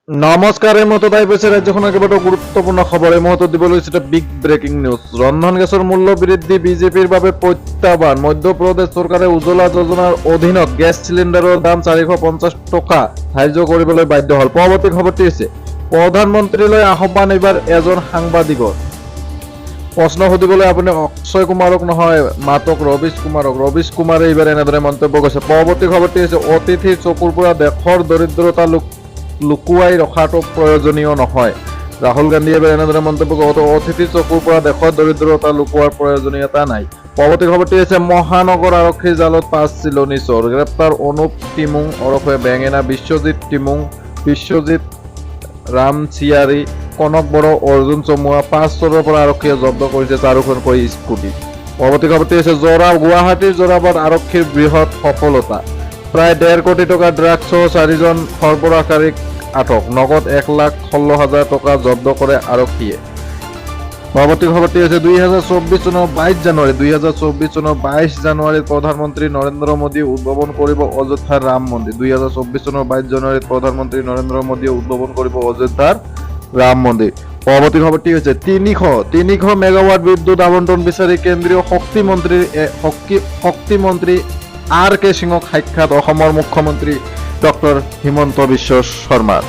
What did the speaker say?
নমস্কাৰ এই মুহূৰ্তত আহি পাইছে ৰাজ্যখনৰ কেইবাটাও গুৰুত্বপূৰ্ণ খবৰ। এই মুহূৰ্তত দিব লৈছে এটা বিগ ব্ৰেকিং নিউজ। ৰন্ধন গেছৰ মূল্য বৃদ্ধি বিজেপিৰ বাবে প্ৰত্যাহ্বান। মধ্যপ্ৰদেশ চৰকাৰে উজ্জ্বলা যোজনাৰ অধীনত গেছ চিলিণ্ডাৰৰ দাম 450 টকা ধাৰ্য কৰিবলৈ বাধ্য হ'ল। পৰৱৰ্তী খবৰটি হৈছে প্ৰধানমন্ত্ৰীলৈ আহ্বান এইবাৰ এজন সাংবাদিকৰ। প্ৰশ্ন সুধিবলৈ আপুনি অক্ষয় কুমাৰক নহয়, মাতক ৰবিশ কুমাৰক। ৰবিশ কুমাৰে এইবাৰ এনেদৰে মন্তব্য কৰিছে। পৰৱৰ্তী খবৰটি হৈছে অতিথিৰ চকুৰ পৰা দেশৰ দৰিদ্ৰতা লুকুৱাই ৰখাটো প্ৰয়োজনীয় নহয়। ৰাহুল গান্ধীয়ে এবাৰ এনেদৰে মন্তব্য কৰে, অতিথিৰ চকুৰ পৰা দেশৰ দৰিদ্ৰতা লুকুৱাৰ প্ৰয়োজনীয়তা নাই। পৰৱৰ্তী খবৰটি হৈছে মহানগৰ আৰক্ষীৰ জালত 5 চিলনী চোৰ। গ্ৰেপ্তাৰ অনুপ টিমুং ওৰফে বেঙেনা, বিশ্বজিৎ ৰামচিয়াৰী, কনক বড়ো, অৰ্জুন চমুৱা। 5 চোৰৰ পৰা আৰক্ষীয়ে জব্দ কৰিছে 4খনকৈ স্কুটি। পৰৱৰ্তী খবৰটি হৈছে গুৱাহাটীৰ যোৰাবাট আৰক্ষীৰ বৃহৎ সফলতা। প্ৰায় 1.5 কোটি টকা ড্ৰাগছ সহ 4জন সৰবৰাহকাৰীক আটক। নগদ 1,16,000 টকা জব্দ কৰে আৰক্ষীয়ে। পৰৱৰ্তী খবৰটি হৈছে 2024 চনৰ 22 জানুৱাৰীত প্ৰধানমন্ত্ৰী নৰেন্দ্ৰ মোদীয়ে উদ্বোধন কৰিব অযোধ্যাৰ ৰাম মন্দিৰ। 2024 চনৰ 22 জানুৱাৰীত প্ৰধানমন্ত্ৰী নৰেন্দ্ৰ মোদীয়ে উদ্বোধন কৰিব অযোধ্যাৰ ৰাম মন্দিৰ। পৰৱৰ্তী খবৰটি হৈছে 300 মেগাৱাট বিদ্যুৎ আবণ্টন বিচাৰি কেন্দ্ৰীয় শক্তি মন্ত্ৰী R.K. সিঙক সাক্ষাৎ অসমৰ মুখ্যমন্ত্ৰী ডক্টৰ হিমন্ত বিশ্ব শৰ্মাৰ।